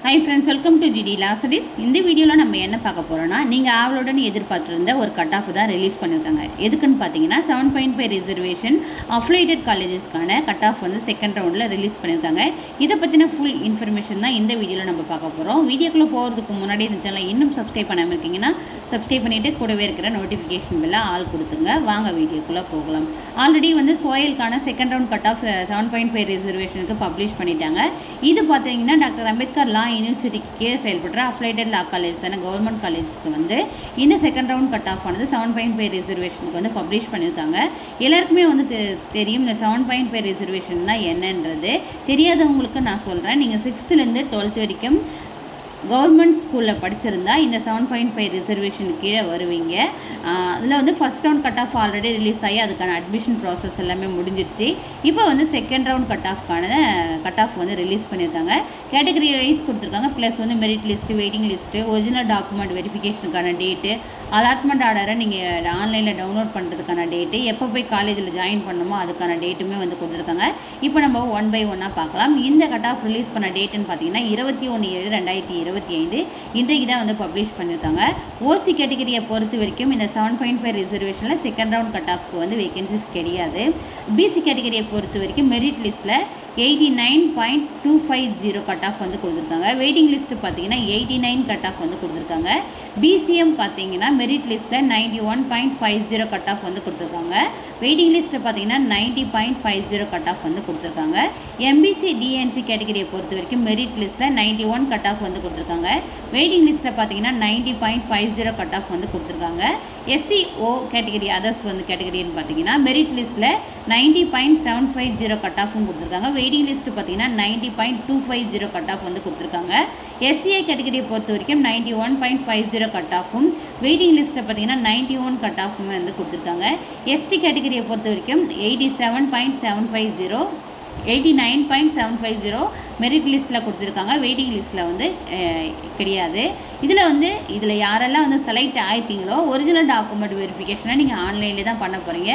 Hi friends, welcome to GD Law Studies. இந்த வீடியோவில் நம்ம என்ன பார்க்க போகிறோம்னா நீங்கள் ஆவலுடன் எதிர்பார்த்திருந்த ஒரு கட் ஆஃப் தான் ரிலீஸ் பண்ணியிருக்காங்க. எதுக்குன்னு பார்த்தீங்கன்னா 7.5 ரிசர்வேஷன் அஃபிலியேட்டட் காலேஜஸ்க்கான கட் ஆஃப் வந்து செகண்ட் ரவுண்டில் ரிலீஸ் பண்ணியிருக்காங்க. இதை பற்றின ஃபுல் இன்ஃபர்மேஷன் தான் இந்த வீடியோவில் நம்ம பார்க்க போகிறோம். வீடியோக்குள்ளே போகிறதுக்கு முன்னாடி இந்த சேனலை இன்னும் சப்ஸ்கிரைப் பண்ணாமல் இருக்கீங்கன்னா சப்ஸ்கிரைப் பண்ணிவிட்டு கூடவே இருக்கிற நோட்டிஃபிகேஷன் பில்லை ஆல் கொடுத்துங்க. வாங்க வீடியோக்குள்ளே போகலாம். ஆல்ரெடி வந்து சோயலுக்கான செகண்ட் ரவுண்ட் கட் ஆஃப் 7.5 ரிசர்வேஷனுக்கு பப்ளிஷ் பண்ணிட்டாங்க. இது பார்த்தீங்கன்னா டாக்டர் அம்பேத்கர் லா யூனிவர்சிட்டிக்கு கீழே செயல்படுற அஃபிலியேட்டட் லா காலேஜஸான கவர்மெண்ட் காலேஜஸ்க்கு வந்து இந்த செகண்ட் ரவுண்ட் கட் ஆஃப் ஆனது 7.5 ரிசர்வேஷனுக்கு வந்து பப்ளிஷ் பண்ணியிருக்காங்க. எல்லாருக்குமே வந்து தெரியும் இந்த 7.5 ரிசர்வேஷன்னா என்னன்றது. தெரியாதவங்களுக்கு நான் சொல்கிறேன். நீங்கள் 6th-லேருந்து 12th வரைக்கும் கவர்மெண்ட் ஸ்கூலில் படிச்சிருந்தா இந்த 7.5 ரிசர்வேஷன் கீழே வருவீங்க. அதில் வந்து first round cut off already release ஆகி அதுக்கான அட்மிஷன் ப்ராசஸ் எல்லாமே முடிஞ்சிருச்சு. இப்போ வந்து செகண்ட் ரவுண்ட் கட் ஆஃப் வந்து ரிலீஸ் பண்ணியிருக்காங்க. கேட்டகரி வைஸ் கொடுத்துருக்காங்க. ப்ளஸ் வந்து merit list, waiting list, original document வெரிஃபிகேஷனுக்கான டேட்டு, அலாட்மெண்ட் ஆர்டரை நீங்கள் ஆன்லைனில் டவுன்லோட் பண்ணுறதுக்கான டேட்டு, எப்போ போய் காலேஜில் ஜாயின் பண்ணணுமோ அதுக்கான டேட்டுமே வந்து கொடுத்துருக்காங்க. இப்போ நம்ம 1 by 1 பார்க்கலாம். இந்த கட் ஆஃப் ரிலீஸ் பண்ண டேட்டுன்னு பார்த்தீங்கன்னா 21/7/2025 இன்றைக்கு தான் வந்து பப்ளிஷ் பண்ணியிருக்காங்க. ஓசி கேட்டகரியை பொறுத்த வரைக்கும் இந்த 7.5 ரிசர்வேஷனில் செகண்ட் ரவுண்ட் கட் ஆஃப்க்கு வந்து வேகன்சிஸ் கிடையாது. பிசி கேட்டகரியை பொறுத்த வரைக்கும் மெரிட் லிஸ்ட்டில் 89.250 கட் ஆஃப் வந்து கொடுத்துருக்காங்க. வெயிட்டிங் லிஸ்ட்டு பார்த்தீங்கன்னா 89 கட் ஆஃப் வந்து கொடுத்துருக்காங்க. பிசிஎம் பார்த்தீங்கன்னா மெரிட் லிஸ்ட்டில் 91.50 கட் ஆஃப் வந்து கொடுத்துருக்காங்க. வெயிட்டிங் லிஸ்ட்டில் பார்த்தீங்கன்னா 90.50 கட் ஆஃப் வந்து கொடுத்துருக்காங்க. எம்பிசி டிஎன்சி கேட்டகரியை பொறுத்த வரைக்கும் மெரிட் லிஸ்ட்டில் 91 கட் ஆஃப் வந்து கொடுத்துருக்காங்க. வெயிட்டிங் லிஸ்ட்டில் பார்த்தீங்கன்னா 90.50 கட் ஆஃப் வந்து கொடுத்துருக்காங்க. எஸ்சிஓ கேட்டகரி அதர்ஸ் வந்து கேட்டகரின்னு பார்த்தீங்கன்னா மெரிட் லிஸ்ட்டில் 90.750 கட் ஆஃபும் கொடுத்துருக்காங்க. வெயிட்டிங் லிஸ்ட் பார்த்தீங்கன்னா 90.250 கட் ஆஃப் வந்து கொடுத்துருக்காங்க. எஸ்சிஐ கேட்டகரியை பொறுத்த வரைக்கும் 91.50 கட் ஆஃபும், வெயிட்டிங் லிஸ்ட்டில் பார்த்தீங்கன்னா 91 கட் ஆஃபும் வந்து கொடுத்துருக்காங்க. எஸ்டி கேட்டகரியை பொறுத்த வரைக்கும் 89.750 மெரிட் லிஸ்ட்டில் கொடுத்துருக்காங்க. வெயிட்டிங் லிஸ்ட்டில் வந்து கிடையாது. இதில் யாரெல்லாம் வந்து செலக்ட் ஆகிட்டீங்களோ ஒரிஜினல் டாக்குமெண்ட் வெரிஃபிகேஷனை நீங்கள் ஆன்லைனில் தான் பண்ண போகிறீங்க.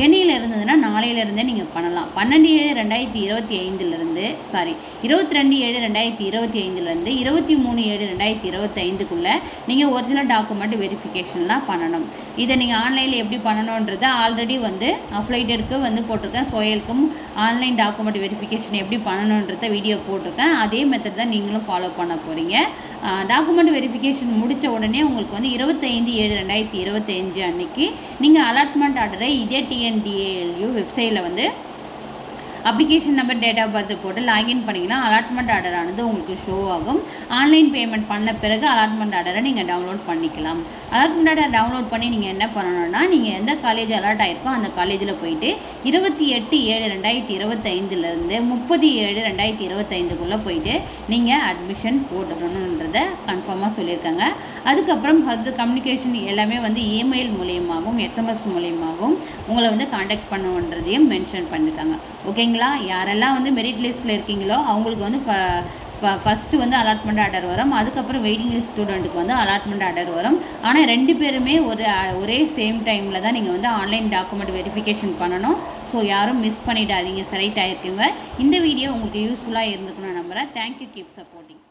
எண்ணியில் இருந்ததுன்னா நாளையிலேருந்தே நீங்கள் பண்ணலாம். 12/7/2025 22/7/2025 23/7/2025 நீங்கள் ஒரிஜினல் டாக்குமெண்ட் வெரிஃபிகேஷன்லாம் பண்ணணும். இதை நீங்கள் ஆன்லைனில் எப்படி பண்ணணுன்றதை ஆல்ரெடி வந்து அஃபிலியேட்டருக்கு வந்து போட்டிருக்கேன். சோயலுக்கும் ஆன்லைன் டாக்குமெண்ட் வெரிஃபிகேஷன் எப்படி பண்ணணுன்றத வீடியோ போட்டிருக்கேன். அதே மெத்தட் தான் நீங்களும் ஃபாலோ பண்ண போகிறீங்க. டாக்குமெண்ட் வெரிஃபிகேஷன் முடித்த உடனே உங்களுக்கு வந்து 25/7/2025 அன்னைக்கு நீங்கள் அலாட்மெண்ட் ஆர்டரை இதே டிஎன்டிஏஎல்யூ வெப்சைட்டில் வந்து application number, date of birth போட்டு லாகின் பண்ணிங்கன்னா அலாட்மெண்ட் ஆர்டர் ஆனது உங்களுக்கு ஷோ ஆகும். ஆன்லைன் பேமெண்ட் பண்ண பிறகு அலாட்மெண்ட் ஆர்டரை நீங்கள் டவுன்லோட் பண்ணிக்கலாம். அலாட்மெண்ட் ஆர்டர் டவுன்லோட் பண்ணி நீங்கள் என்ன பண்ணணும்னா, நீங்கள் எந்த காலேஜ் அலாட் ஆகிருக்கோ அந்த காலேஜில் போயிட்டு 28/7/2025 30/7/2025 போயிட்டு நீங்கள் அட்மிஷன் போட்டுடணுன்றதை கன்ஃபார்மாக சொல்லியிருக்காங்க. அதுக்கப்புறம் ஃபர்தர் கம்யூனிகேஷன் எல்லாமே வந்து இமெயில் மூலியமாகவும் எஸ்எம்எஸ் மூலியமாகவும் உங்களை வந்து காண்டாக்ட் பண்ணுன்றதையும் மென்ஷன் பண்ணியிருக்காங்க. ஓகேங்களா? யாரெல்லாம் வந்து மெரிட் லிஸ்ட்டில் இருக்கீங்களோ அவங்களுக்கு வந்து ஃபஸ்ட்டு வந்து அலாட்மெண்ட் ஆர்டர் வரும். அதுக்கப்புறம் வெயிட்டிங் லிஸ்ட் ஸ்டூடெண்ட்டுக்கு வந்து அலாட்மெண்ட் ஆர்டர் வரும். ஆனால் 2 பேருமே ஒரே சேம் டைமில் தான் நீங்கள் வந்து ஆன்லைன் டாக்குமெண்ட் வெரிஃபிகேஷன் பண்ணணும். ஸோ யாரும் மிஸ் பண்ணிடாதீங்க செலக்ட் ஆகிருக்கீங்க. இந்த வீடியோ உங்களுக்கு யூஸ்ஃபுல்லாக இருந்துக்குன்னு நம்புகிறேன். தேங்க்யூ. Keep supporting.